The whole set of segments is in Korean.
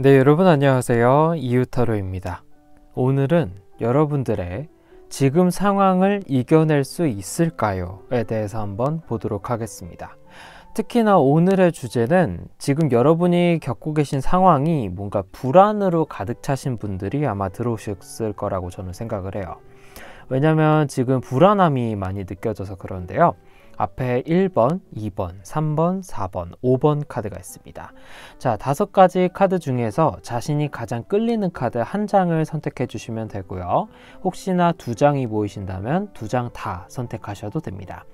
네, 여러분 안녕하세요. 이유타로입니다. 오늘은 여러분들의 지금 상황을 이겨낼 수 있을까요?에 대해서 한번 보도록 하겠습니다. 특히나 오늘의 주제는 지금 여러분이 겪고 계신 상황이 뭔가 불안으로 가득 차신 분들이 아마 들어오셨을 거라고 저는 생각을 해요. 왜냐면 지금 불안함이 많이 느껴져서 그런데요. 앞에 1번, 2번, 3번, 4번, 5번 카드가 있습니다. 자, 5가지 카드 중에서 자신이 가장 끌리는 카드 한 장을 선택해 주시면 되고요. 혹시나 2장이 보이신다면 2장 다 선택하셔도 됩니다.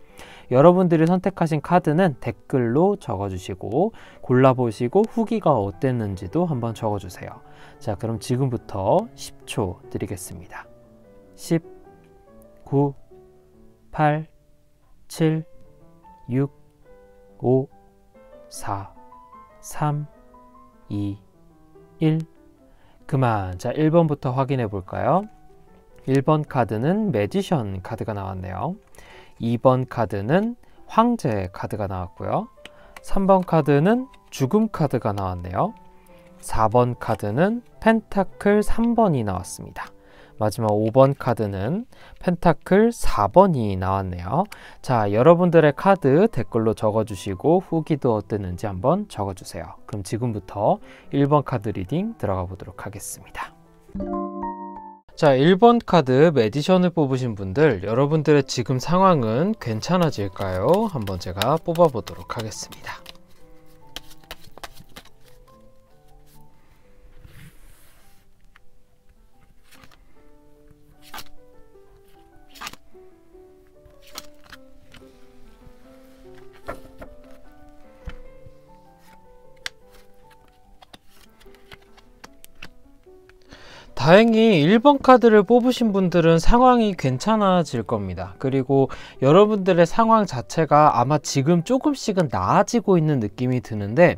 여러분들이 선택하신 카드는 댓글로 적어주시고 골라보시고 후기가 어땠는지도 한번 적어주세요. 자, 그럼 지금부터 10초 드리겠습니다. 10, 9, 8, 7, 6, 5, 4, 3, 2, 1 그만. 자, 1번부터 확인해 볼까요? 1번 카드는 매지션 카드가 나왔네요. 2번 카드는 황제 카드가 나왔고요. 3번 카드는 죽음 카드가 나왔네요. 4번 카드는 펜타클 3번이 나왔습니다. 마지막 5번 카드는 펜타클 4번이 나왔네요. 자, 여러분들의 카드 댓글로 적어주시고 후기도 어땠는지 한번 적어주세요. 그럼 지금부터 1번 카드 리딩 들어가 보도록 하겠습니다. 자, 1번 카드 매지션을 뽑으신 분들, 여러분들의 지금 상황은 괜찮아질까요? 한번 제가 뽑아보도록 하겠습니다. 다행히 1번 카드를 뽑으신 분들은 상황이 괜찮아질 겁니다. 그리고 여러분들의 상황 자체가 아마 지금 조금씩은 나아지고 있는 느낌이 드는데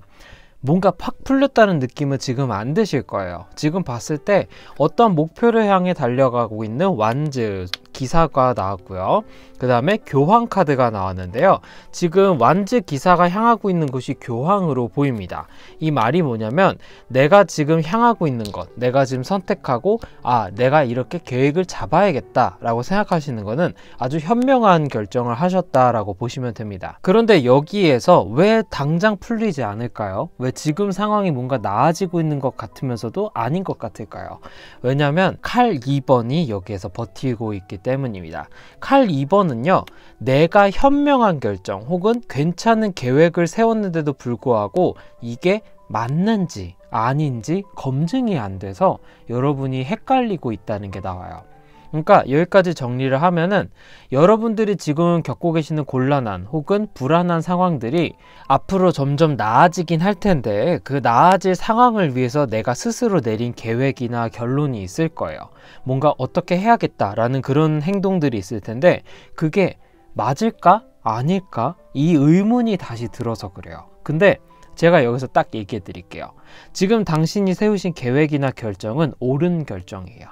뭔가 팍 풀렸다는 느낌은 지금 안 드실 거예요. 지금 봤을 때 어떤 목표를 향해 달려가고 있는 완즈 기사가 나왔고요. 그 다음에 교황 카드가 나왔는데요. 지금 완즈 기사가 향하고 있는 곳이 교황으로 보입니다. 이 말이 뭐냐면 내가 지금 향하고 있는 것, 내가 지금 선택하고 내가 이렇게 계획을 잡아야겠다 라고 생각하시는 거는 아주 현명한 결정을 하셨다라고 보시면 됩니다. 그런데 여기에서 왜 당장 풀리지 않을까요? 왜 지금 상황이 뭔가 나아지고 있는 것 같으면서도 아닌 것 같을까요? 왜냐하면 칼 2번이 여기에서 버티고 있기 때문입니다. 칼 2번은요, 내가 현명한 결정 혹은 괜찮은 계획을 세웠는데도 불구하고 이게 맞는지 아닌지 검증이 안 돼서 여러분이 헷갈리고 있다는 게 나와요. 그러니까 여기까지 정리를 하면은 여러분들이 지금 겪고 계시는 곤란한 혹은 불안한 상황들이 앞으로 점점 나아지긴 할 텐데 그 나아질 상황을 위해서 내가 스스로 내린 계획이나 결론이 있을 거예요. 뭔가 어떻게 해야겠다라는 그런 행동들이 있을 텐데 그게 맞을까? 아닐까? 이 의문이 다시 들어서 그래요. 근데 제가 여기서 딱 얘기해 드릴게요. 지금 당신이 세우신 계획이나 결정은 옳은 결정이에요.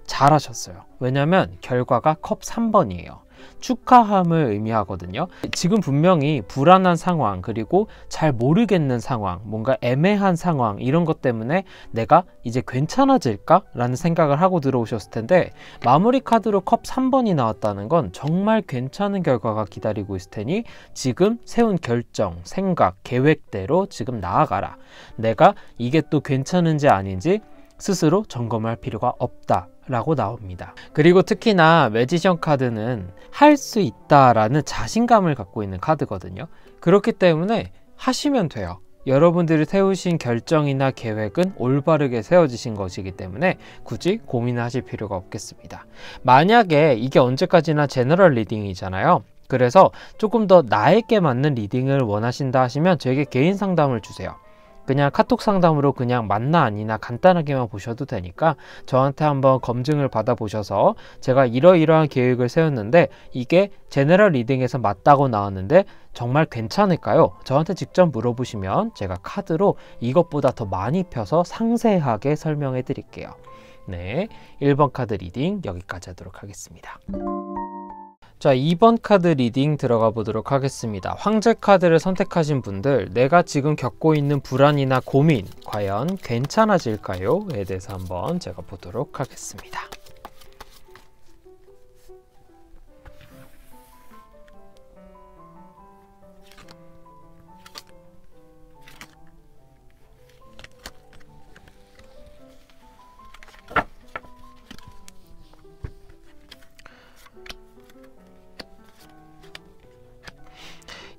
잘하셨어요. 왜냐면 결과가 컵 3번이에요. 축하함을 의미하거든요. 지금 분명히 불안한 상황, 그리고 잘 모르겠는 상황, 뭔가 애매한 상황, 이런 것 때문에 내가 이제 괜찮아질까? 라는 생각을 하고 들어오셨을 텐데 마무리 카드로 컵 3번이 나왔다는 건 정말 괜찮은 결과가 기다리고 있을 테니 지금 세운 결정, 생각, 계획대로 지금 나아가라. 내가 이게 또 괜찮은지 아닌지 스스로 점검할 필요가 없다 라고 나옵니다. 그리고 특히나 매지션 카드는 할 수 있다라는 자신감을 갖고 있는 카드거든요. 그렇기 때문에 하시면 돼요. 여러분들이 세우신 결정이나 계획은 올바르게 세워지신 것이기 때문에 굳이 고민하실 필요가 없겠습니다. 만약에 이게 언제까지나 제너럴 리딩이잖아요. 그래서 조금 더 나에게 맞는 리딩을 원하신다 하시면 저에게 개인 상담을 주세요. 그냥 카톡 상담으로 그냥 맞나 아니나 간단하게만 보셔도 되니까 저한테 한번 검증을 받아보셔서 제가 이러이러한 계획을 세웠는데 이게 제너럴 리딩에서 맞다고 나왔는데 정말 괜찮을까요? 저한테 직접 물어보시면 제가 카드로 이것보다 더 많이 펴서 상세하게 설명해 드릴게요. 네, 1번 카드 리딩 여기까지 하도록 하겠습니다. 자, 2번 카드 리딩 들어가 보도록 하겠습니다. 황제 카드를 선택하신 분들, 내가 지금 겪고 있는 불안이나 고민 과연 괜찮아질까요? 에 대해서 한번 제가 보도록 하겠습니다.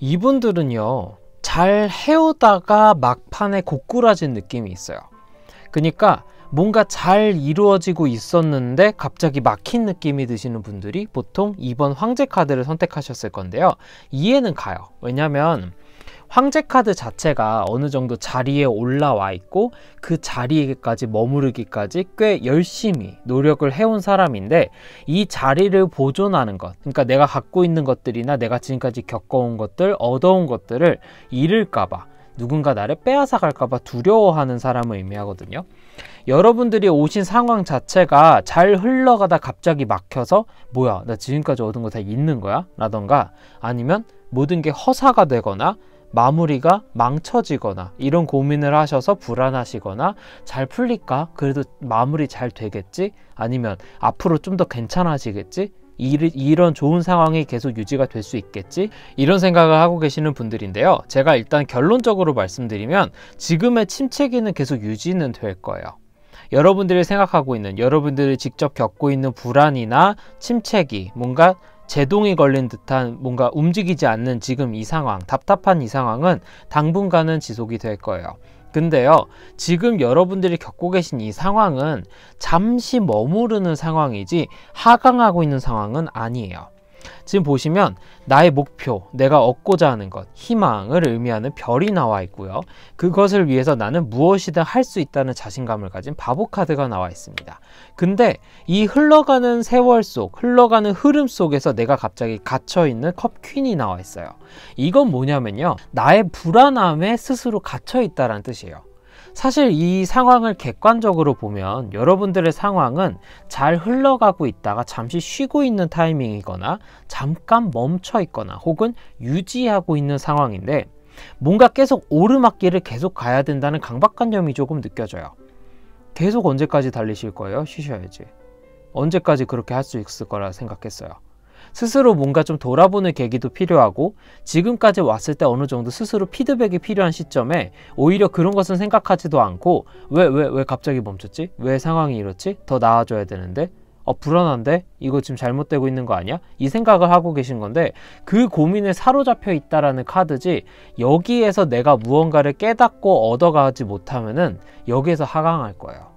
이분들은요, 잘 해오다가 막판에 고꾸라진 느낌이 있어요. 그러니까 뭔가 잘 이루어지고 있었는데 갑자기 막힌 느낌이 드시는 분들이 보통 2번 황제 카드를 선택하셨을 건데요. 이해는 가요. 왜냐면 황제 카드 자체가 어느 정도 자리에 올라와 있고 그 자리에까지 머무르기까지 꽤 열심히 노력을 해온 사람인데, 이 자리를 보존하는 것, 그러니까 내가 갖고 있는 것들이나 내가 지금까지 겪어온 것들, 얻어온 것들을 잃을까봐, 누군가 나를 빼앗아갈까봐 두려워하는 사람을 의미하거든요. 여러분들이 오신 상황 자체가 잘 흘러가다 갑자기 막혀서 뭐야, 나 지금까지 얻은 거 다 잃는 거야? 라던가, 아니면 모든 게 허사가 되거나 마무리가 망쳐지거나 이런 고민을 하셔서 불안하시거나, 잘 풀릴까? 그래도 마무리 잘 되겠지? 아니면 앞으로 좀 더 괜찮아지겠지? 이런 좋은 상황이 계속 유지가 될 수 있겠지? 이런 생각을 하고 계시는 분들인데요. 제가 일단 결론적으로 말씀드리면 지금의 침체기는 계속 유지는 될 거예요. 여러분들이 생각하고 있는, 여러분들이 직접 겪고 있는 불안이나 침체기, 뭔가 제동이 걸린 듯한 뭔가 움직이지 않는 지금 이 상황, 답답한 이 상황은 당분간은 지속이 될 거예요. 근데요, 지금 여러분들이 겪고 계신 이 상황은 잠시 머무르는 상황이지 하강하고 있는 상황은 아니에요. 지금 보시면 나의 목표, 내가 얻고자 하는 것, 희망을 의미하는 별이 나와 있고요. 그것을 위해서 나는 무엇이든 할 수 있다는 자신감을 가진 바보 카드가 나와 있습니다. 근데 이 흘러가는 세월 속, 흘러가는 흐름 속에서 내가 갑자기 갇혀있는 컵 퀸이 나와 있어요. 이건 뭐냐면요, 나의 불안함에 스스로 갇혀있다는 뜻이에요. 사실 이 상황을 객관적으로 보면 여러분들의 상황은 잘 흘러가고 있다가 잠시 쉬고 있는 타이밍이거나 잠깐 멈춰 있거나 혹은 유지하고 있는 상황인데, 뭔가 계속 오르막길을 계속 가야 된다는 강박관념이 조금 느껴져요. 계속 언제까지 달리실 거예요? 쉬셔야지. 언제까지 그렇게 할 수 있을 거라 생각했어요. 스스로 뭔가 좀 돌아보는 계기도 필요하고, 지금까지 왔을 때 어느 정도 스스로 피드백이 필요한 시점에 오히려 그런 것은 생각하지도 않고 왜 갑자기 멈췄지? 왜 상황이 이렇지? 더 나아져야 되는데? 불안한데? 이거 지금 잘못되고 있는 거 아니야? 이 생각을 하고 계신 건데, 그 고민에 사로잡혀 있다라는 카드지, 여기에서 내가 무언가를 깨닫고 얻어가지 못하면은 여기에서 하강할 거예요.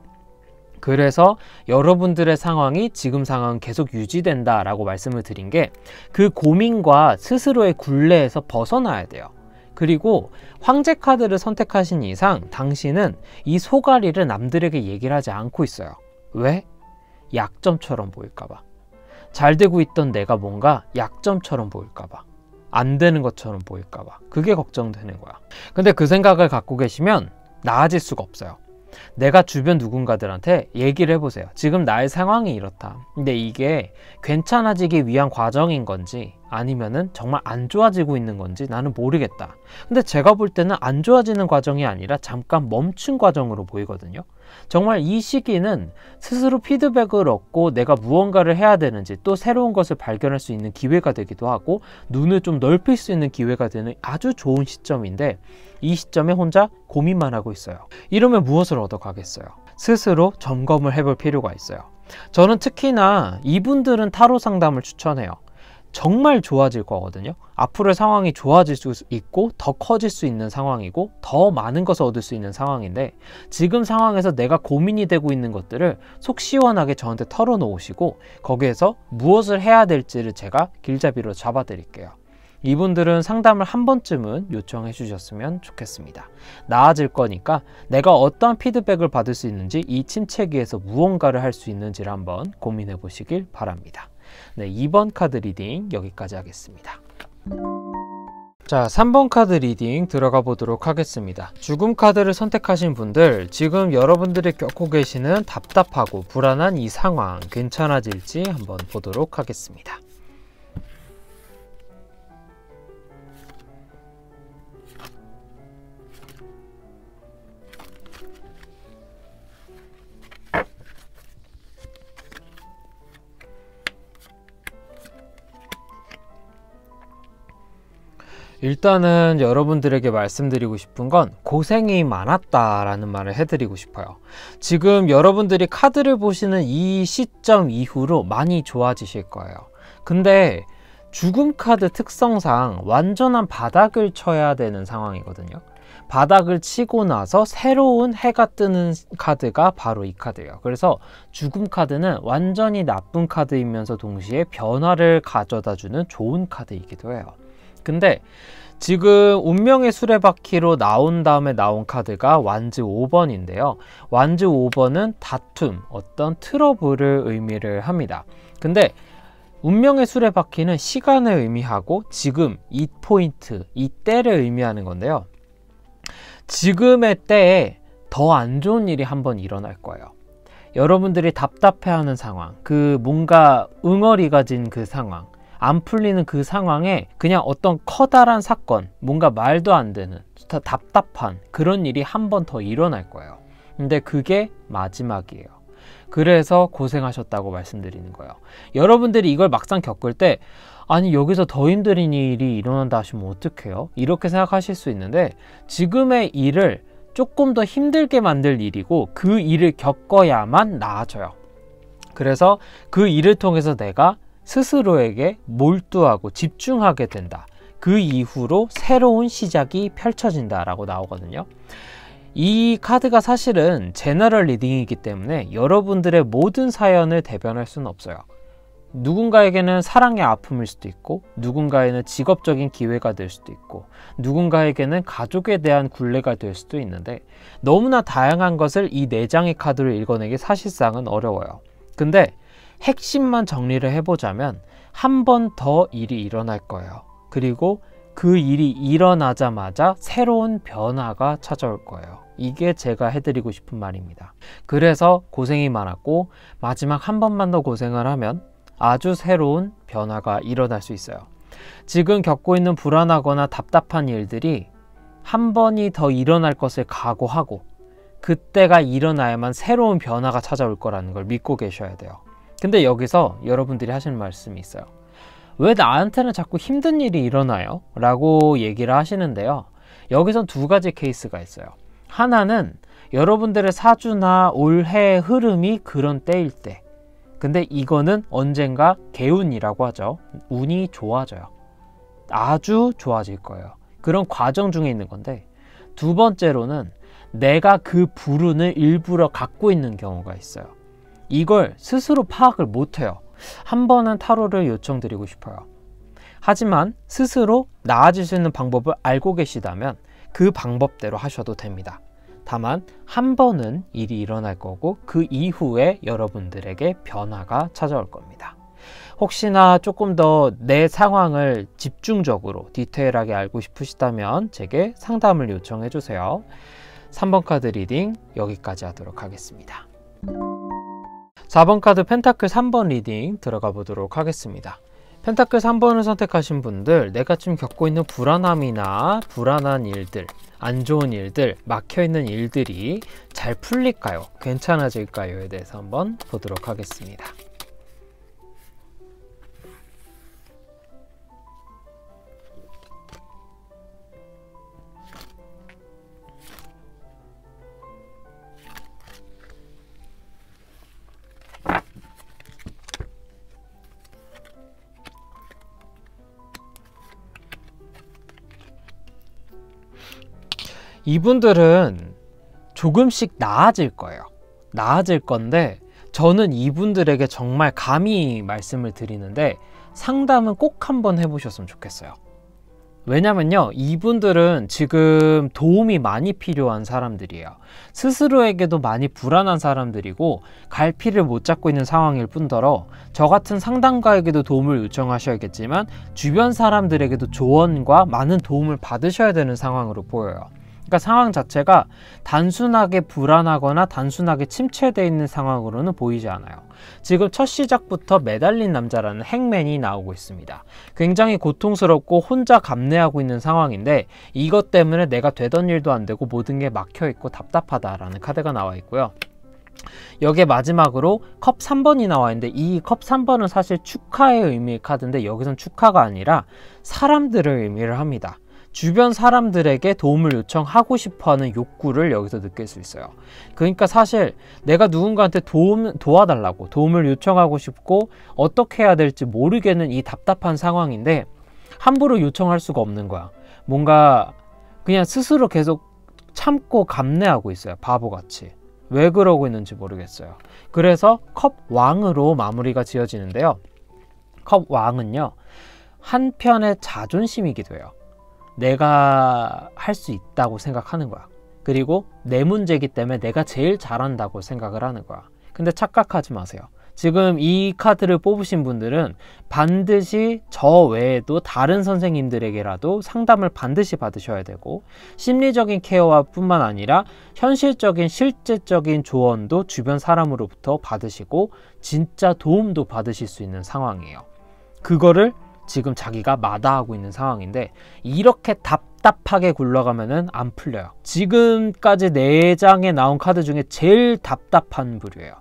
그래서 여러분들의 상황이 지금 상황은 계속 유지된다 라고 말씀을 드린 게, 그 고민과 스스로의 굴레에서 벗어나야 돼요. 그리고 황제 카드를 선택하신 이상 당신은 이 소가리를 남들에게 얘기를 하지 않고 있어요. 왜? 약점처럼 보일까봐. 잘 되고 있던 내가 뭔가 약점처럼 보일까봐, 안 되는 것처럼 보일까봐, 그게 걱정되는 거야. 근데 그 생각을 갖고 계시면 나아질 수가 없어요. 내가 주변 누군가들한테 얘기를 해보세요. 지금 나의 상황이 이렇다. 근데 이게 괜찮아지기 위한 과정인 건지 아니면은 정말 안 좋아지고 있는 건지 나는 모르겠다. 근데 제가 볼 때는 안 좋아지는 과정이 아니라 잠깐 멈춘 과정으로 보이거든요. 정말 이 시기는 스스로 피드백을 얻고 내가 무언가를 해야 되는지, 또 새로운 것을 발견할 수 있는 기회가 되기도 하고 눈을 좀 넓힐 수 있는 기회가 되는 아주 좋은 시점인데, 이 시점에 혼자 고민만 하고 있어요. 이러면 무엇을 얻어가겠어요? 스스로 점검을 해볼 필요가 있어요. 저는 특히나 이분들은 타로 상담을 추천해요. 정말 좋아질 거거든요. 앞으로의 상황이 좋아질 수 있고 더 커질 수 있는 상황이고 더 많은 것을 얻을 수 있는 상황인데, 지금 상황에서 내가 고민이 되고 있는 것들을 속 시원하게 저한테 털어놓으시고 거기에서 무엇을 해야 될지를 제가 길잡이로 잡아드릴게요. 이분들은 상담을 한 번쯤은 요청해 주셨으면 좋겠습니다. 나아질 거니까 내가 어떠한 피드백을 받을 수 있는지, 이 침체기에서 무언가를 할 수 있는지를 한번 고민해 보시길 바랍니다. 네, 2번 카드 리딩 여기까지 하겠습니다. 자, 3번 카드 리딩 들어가 보도록 하겠습니다. 죽음 카드를 선택하신 분들, 지금 여러분들이 겪고 계시는 답답하고 불안한 이 상황 괜찮아질지 한번 보도록 하겠습니다. 일단은 여러분들에게 말씀드리고 싶은 건 고생이 많았다라는 말을 해드리고 싶어요. 지금 여러분들이 카드를 보시는 이 시점 이후로 많이 좋아지실 거예요. 근데 죽음 카드 특성상 완전한 바닥을 쳐야 되는 상황이거든요. 바닥을 치고 나서 새로운 해가 뜨는 카드가 바로 이 카드예요. 그래서 죽음 카드는 완전히 나쁜 카드이면서 동시에 변화를 가져다주는 좋은 카드이기도 해요. 근데 지금 운명의 수레바퀴로 나온 다음에 나온 카드가 완즈 5번인데요. 완즈 5번은 다툼, 어떤 트러블을 의미를 합니다. 근데 운명의 수레바퀴는 시간을 의미하고 지금, 이 포인트, 이 때를 의미하는 건데요. 지금의 때에 더 안 좋은 일이 한번 일어날 거예요. 여러분들이 답답해하는 상황, 그 뭔가 응어리가 진 그 상황, 안 풀리는 그 상황에 그냥 어떤 커다란 사건, 뭔가 말도 안 되는 답답한 그런 일이 한 번 더 일어날 거예요. 근데 그게 마지막이에요. 그래서 고생하셨다고 말씀드리는 거예요. 여러분들이 이걸 막상 겪을 때 아니 여기서 더 힘든 일이 일어난다 하시면 어떡해요? 이렇게 생각하실 수 있는데 지금의 일을 조금 더 힘들게 만들 일이고 그 일을 겪어야만 나아져요. 그래서 그 일을 통해서 내가 스스로에게 몰두하고 집중하게 된다. 그 이후로 새로운 시작이 펼쳐진다 라고 나오거든요. 이 카드가 사실은 제너럴 리딩이기 때문에 여러분들의 모든 사연을 대변할 수는 없어요. 누군가에게는 사랑의 아픔일 수도 있고, 누군가에는 직업적인 기회가 될 수도 있고, 누군가에게는 가족에 대한 굴레가 될 수도 있는데 너무나 다양한 것을 이 4장의 카드로 읽어내기 사실상은 어려워요. 근데 핵심만 정리를 해보자면 한 번 더 일이 일어날 거예요. 그리고 그 일이 일어나자마자 새로운 변화가 찾아올 거예요. 이게 제가 해드리고 싶은 말입니다. 그래서 고생이 많았고 마지막 한 번만 더 고생을 하면 아주 새로운 변화가 일어날 수 있어요. 지금 겪고 있는 불안하거나 답답한 일들이 한 번이 더 일어날 것을 각오하고 그때가 일어나야만 새로운 변화가 찾아올 거라는 걸 믿고 계셔야 돼요. 근데 여기서 여러분들이 하시는 말씀이 있어요. 왜 나한테는 자꾸 힘든 일이 일어나요? 라고 얘기를 하시는데요. 여기선 2가지 케이스가 있어요. 하나는 여러분들의 사주나 올해의 흐름이 그런 때일 때, 근데 이거는 언젠가 개운이라고 하죠. 운이 좋아져요. 아주 좋아질 거예요. 그런 과정 중에 있는 건데, 2번째로는 내가 그 불운을 일부러 갖고 있는 경우가 있어요. 이걸 스스로 파악을 못해요. 한 번은 타로를 요청드리고 싶어요. 하지만 스스로 나아질 수 있는 방법을 알고 계시다면 그 방법대로 하셔도 됩니다. 다만 한 번은 일이 일어날 거고 그 이후에 여러분들에게 변화가 찾아올 겁니다. 혹시나 조금 더 내 상황을 집중적으로 디테일하게 알고 싶으시다면 제게 상담을 요청해 주세요. 3번 카드 리딩 여기까지 하도록 하겠습니다. 4번 카드 펜타클 3번 리딩 들어가 보도록 하겠습니다. 펜타클 3번을 선택하신 분들, 내가 지금 겪고 있는 불안함이나 불안한 일들, 안 좋은 일들, 막혀있는 일들이 잘 풀릴까요? 괜찮아질까요?에 대해서 한번 보도록 하겠습니다. 이분들은 조금씩 나아질 거예요. 나아질 건데 저는 이분들에게 정말 감히 말씀을 드리는데 상담은 꼭 한번 해보셨으면 좋겠어요. 왜냐면요, 이분들은 지금 도움이 많이 필요한 사람들이에요. 스스로에게도 많이 불안한 사람들이고 갈피를 못 잡고 있는 상황일 뿐더러 저 같은 상담가에게도 도움을 요청하셔야겠지만 주변 사람들에게도 조언과 많은 도움을 받으셔야 되는 상황으로 보여요. 그러니까 상황 자체가 단순하게 불안하거나 단순하게 침체되어 있는 상황으로는 보이지 않아요. 지금 첫 시작부터 매달린 남자라는 행맨이 나오고 있습니다. 굉장히 고통스럽고 혼자 감내하고 있는 상황인데 이것 때문에 내가 되던 일도 안 되고 모든 게 막혀있고 답답하다라는 카드가 나와 있고요. 여기에 마지막으로 컵 3번이 나와 있는데 이 컵 3번은 사실 축하의 의미의 카드인데 여기선 축하가 아니라 사람들을 의미를 합니다. 주변 사람들에게 도움을 요청하고 싶어하는 욕구를 여기서 느낄 수 있어요. 그러니까 사실 내가 누군가한테 도와달라고 도움을 요청하고 싶고 어떻게 해야 될지 모르겠는 이 답답한 상황인데 함부로 요청할 수가 없는 거야. 뭔가 그냥 스스로 계속 참고 감내하고 있어요. 바보같이. 왜 그러고 있는지 모르겠어요. 그래서 컵 왕으로 마무리가 지어지는데요. 컵 왕은요, 한편의 자존심이기도 해요. 내가 할 수 있다고 생각하는 거야. 그리고 내 문제이기 때문에 내가 제일 잘한다고 생각을 하는 거야. 근데 착각하지 마세요. 지금 이 카드를 뽑으신 분들은 반드시 저 외에도 다른 선생님들에게라도 상담을 반드시 받으셔야 되고, 심리적인 케어와 뿐만 아니라 현실적인 실제적인 조언도 주변 사람으로부터 받으시고 진짜 도움도 받으실 수 있는 상황이에요. 그거를 지금 자기가 마다하고 있는 상황인데, 이렇게 답답하게 굴러가면은 안 풀려요. 지금까지 4장에 나온 카드 중에 제일 답답한 부류예요.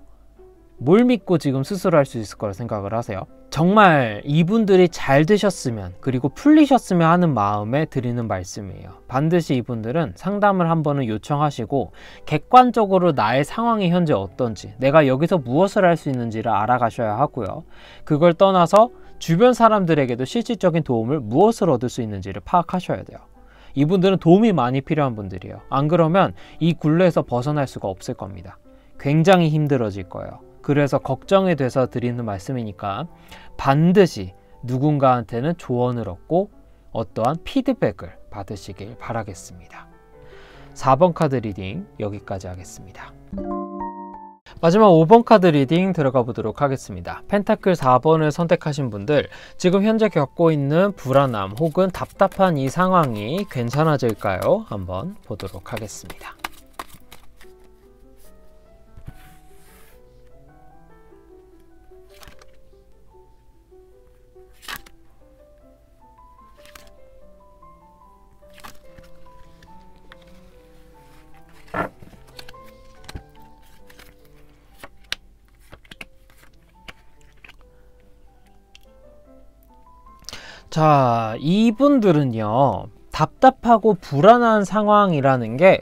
뭘 믿고 지금 스스로 할 수 있을 거라 생각을 하세요? 정말 이분들이 잘 되셨으면, 그리고 풀리셨으면 하는 마음에 드리는 말씀이에요. 반드시 이분들은 상담을 한 번은 요청하시고 객관적으로 나의 상황이 현재 어떤지, 내가 여기서 무엇을 할 수 있는지를 알아가셔야 하고요. 그걸 떠나서 주변 사람들에게도 실질적인 도움을 무엇을 얻을 수 있는지를 파악하셔야 돼요. 이분들은 도움이 많이 필요한 분들이에요. 안 그러면 이 굴레에서 벗어날 수가 없을 겁니다. 굉장히 힘들어질 거예요. 그래서 걱정이 돼서 드리는 말씀이니까 반드시 누군가한테는 조언을 얻고 어떠한 피드백을 받으시길 바라겠습니다. 4번 카드 리딩 여기까지 하겠습니다. 마지막 5번 카드 리딩 들어가 보도록 하겠습니다. 펜타클 4번을 선택하신 분들, 지금 현재 겪고 있는 불안함 혹은 답답한 이 상황이 괜찮아질까요? 한번 보도록 하겠습니다. 자, 이분들은요, 답답하고 불안한 상황이라는 게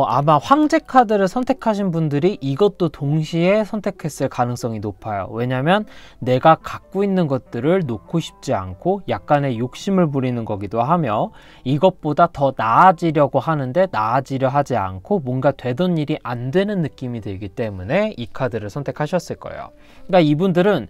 아마 황제 카드를 선택하신 분들이 이것도 동시에 선택했을 가능성이 높아요. 왜냐면 내가 갖고 있는 것들을 놓고 싶지 않고 약간의 욕심을 부리는 거기도 하며, 이것보다 더 나아지려고 하는데 나아지려 하지 않고 뭔가 되던 일이 안 되는 느낌이 들기 때문에 이 카드를 선택하셨을 거예요. 그러니까 이분들은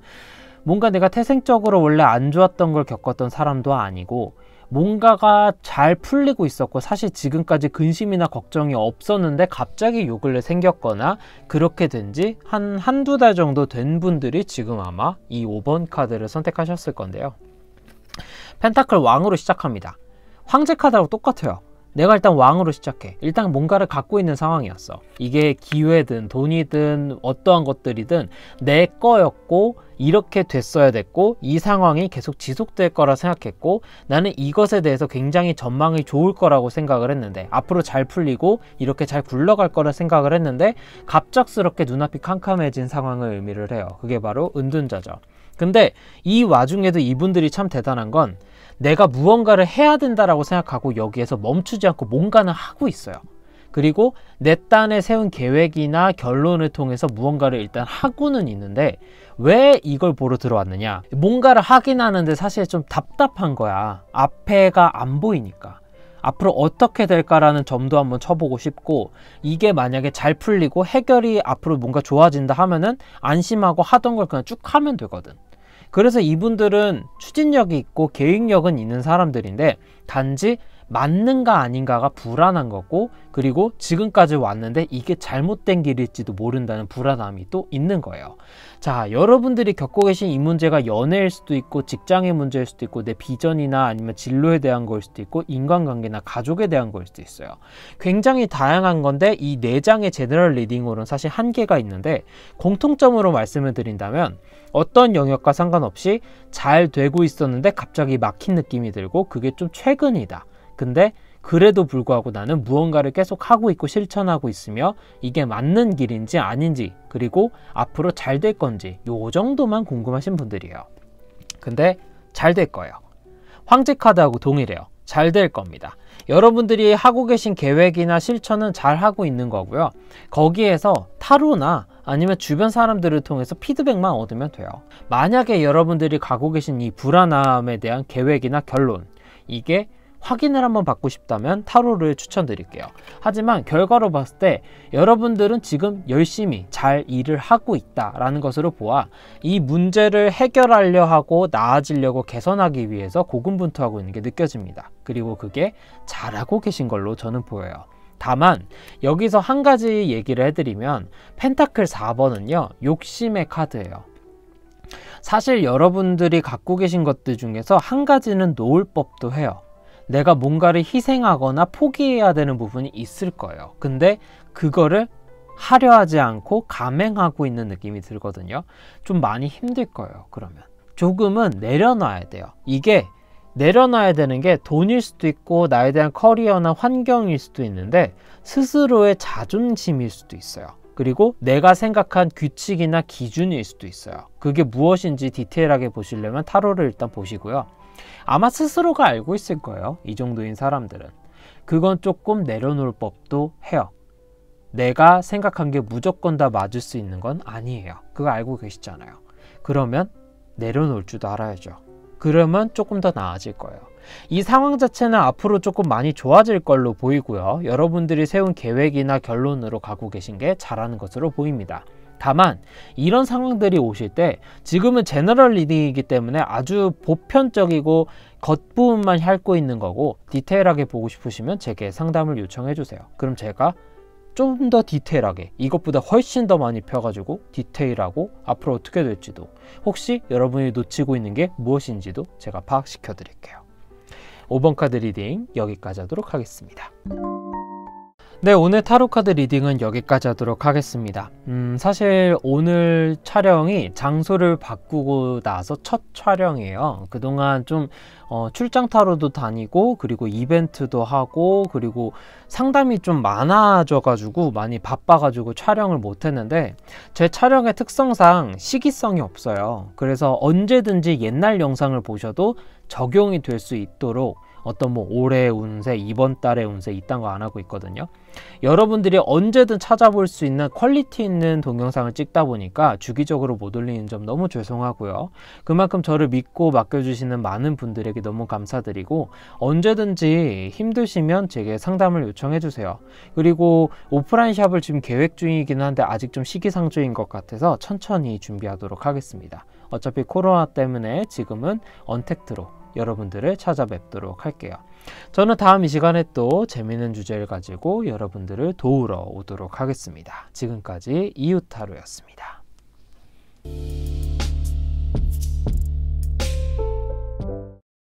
뭔가 내가 태생적으로 원래 안 좋았던 걸 겪었던 사람도 아니고, 뭔가가 잘 풀리고 있었고 사실 지금까지 근심이나 걱정이 없었는데 갑자기 요 근래 생겼거나 그렇게 된 지 한두 달 정도 된 분들이 지금 아마 이 5번 카드를 선택하셨을 건데요. 펜타클 왕으로 시작합니다. 황제 카드하고 똑같아요. 내가 일단 왕으로 시작해. 일단 뭔가를 갖고 있는 상황이었어. 이게 기회든 돈이든 어떠한 것들이든 내 거였고 이렇게 됐어야 됐고 이 상황이 계속 지속될 거라 생각했고, 나는 이것에 대해서 굉장히 전망이 좋을 거라고 생각을 했는데, 앞으로 잘 풀리고 이렇게 잘 굴러갈 거라 생각을 했는데 갑작스럽게 눈앞이 캄캄해진 상황을 의미를 해요. 그게 바로 은둔자죠. 근데 이 와중에도 이분들이 참 대단한 건 내가 무언가를 해야 된다라고 생각하고 여기에서 멈추지 않고 뭔가는 하고 있어요. 그리고 내 딴에 세운 계획이나 결론을 통해서 무언가를 일단 하고는 있는데, 왜 이걸 보러 들어왔느냐? 뭔가를 하긴 하는데 사실 좀 답답한 거야. 앞에가 안 보이니까. 앞으로 어떻게 될까라는 점도 한번 쳐보고 싶고, 이게 만약에 잘 풀리고 해결이 앞으로 뭔가 좋아진다 하면은 안심하고 하던 걸 그냥 쭉 하면 되거든. 그래서 이분들은 추진력이 있고 계획력은 있는 사람들인데, 단지 맞는가 아닌가가 불안한 거고, 그리고 지금까지 왔는데 이게 잘못된 길일지도 모른다는 불안함이 또 있는 거예요. 자, 여러분들이 겪고 계신 이 문제가 연애일 수도 있고 직장의 문제일 수도 있고 내 비전이나 아니면 진로에 대한 걸 수도 있고 인간관계나 가족에 대한 걸 수도 있어요. 굉장히 다양한 건데 이 4장의 제너럴 리딩으로는 사실 한계가 있는데, 공통점으로 말씀을 드린다면 어떤 영역과 상관없이 잘 되고 있었는데 갑자기 막힌 느낌이 들고 그게 좀 최근이다. 근데 그래도 불구하고 나는 무언가를 계속 하고 있고 실천하고 있으며 이게 맞는 길인지 아닌지, 그리고 앞으로 잘 될 건지 요 정도만 궁금하신 분들이에요. 근데 잘 될 거예요. 황제 카드하고 동일해요. 잘 될 겁니다. 여러분들이 하고 계신 계획이나 실천은 잘 하고 있는 거고요. 거기에서 타로나 아니면 주변 사람들을 통해서 피드백만 얻으면 돼요. 만약에 여러분들이 가고 계신 이 불안함에 대한 계획이나 결론, 이게 확인을 한번 받고 싶다면 타로를 추천드릴게요. 하지만 결과로 봤을 때 여러분들은 지금 열심히 잘 일을 하고 있다라는 것으로 보아 이 문제를 해결하려 하고 나아지려고 개선하기 위해서 고군분투하고 있는 게 느껴집니다. 그리고 그게 잘하고 계신 걸로 저는 보여요. 다만 여기서 한 가지 얘기를 해드리면 펜타클 4번은요 욕심의 카드예요. 사실 여러분들이 갖고 계신 것들 중에서 한 가지는 놓을 법도 해요. 내가 뭔가를 희생하거나 포기해야 되는 부분이 있을 거예요. 근데 그거를 하려 하지 않고 감행하고 있는 느낌이 들거든요. 좀 많이 힘들 거예요. 그러면 조금은 내려놔야 돼요. 이게 내려놔야 되는 게 돈일 수도 있고 나에 대한 커리어나 환경일 수도 있는데 스스로의 자존심일 수도 있어요. 그리고 내가 생각한 규칙이나 기준일 수도 있어요. 그게 무엇인지 디테일하게 보시려면 타로를 일단 보시고요. 아마 스스로가 알고 있을 거예요. 이 정도인 사람들은. 그건 조금 내려놓을 법도 해요. 내가 생각한 게 무조건 다 맞을 수 있는 건 아니에요. 그거 알고 계시잖아요. 그러면 내려놓을 줄도 알아야죠. 그러면 조금 더 나아질 거예요. 이 상황 자체는 앞으로 조금 많이 좋아질 걸로 보이고요. 여러분들이 세운 계획이나 결론으로 가고 계신 게 잘하는 것으로 보입니다. 다만 이런 상황들이 오실 때 지금은 제너럴 리딩이기 때문에 아주 보편적이고 겉부분만 핥고 있는 거고 디테일하게 보고 싶으시면 제게 상담을 요청해 주세요. 그럼 제가 좀 더 디테일하게 이것보다 훨씬 더 많이 펴가지고 디테일하고 앞으로 어떻게 될지도 혹시 여러분이 놓치고 있는 게 무엇인지도 제가 파악시켜 드릴게요. 5번 카드 리딩 여기까지 하도록 하겠습니다. 네, 오늘 타로카드 리딩은 여기까지 하도록 하겠습니다. 사실 오늘 촬영이 장소를 바꾸고 나서 첫 촬영이에요. 그동안 좀 출장 타로도 다니고 그리고 이벤트도 하고 그리고 상담이 좀 많아져 가지고 많이 바빠 가지고 촬영을 못 했는데 제 촬영의 특성상 시기성이 없어요. 그래서 언제든지 옛날 영상을 보셔도 적용이 될 수 있도록 어떤 뭐 올해의 운세, 이번 달의 운세 이딴 거 안 하고 있거든요. 여러분들이 언제든 찾아볼 수 있는 퀄리티 있는 동영상을 찍다 보니까 주기적으로 못 올리는 점 너무 죄송하고요. 그만큼 저를 믿고 맡겨주시는 많은 분들에게 너무 감사드리고 언제든지 힘드시면 제게 상담을 요청해 주세요. 그리고 오프라인 샵을 지금 계획 중이긴 한데 아직 좀 시기상조인 것 같아서 천천히 준비하도록 하겠습니다. 어차피 코로나 때문에 지금은 언택트로 여러분들을 찾아뵙도록 할게요. 저는 다음 이 시간에 또 재미있는 주제를 가지고 여러분들을 도우러 오도록 하겠습니다. 지금까지 이웃타로였습니다.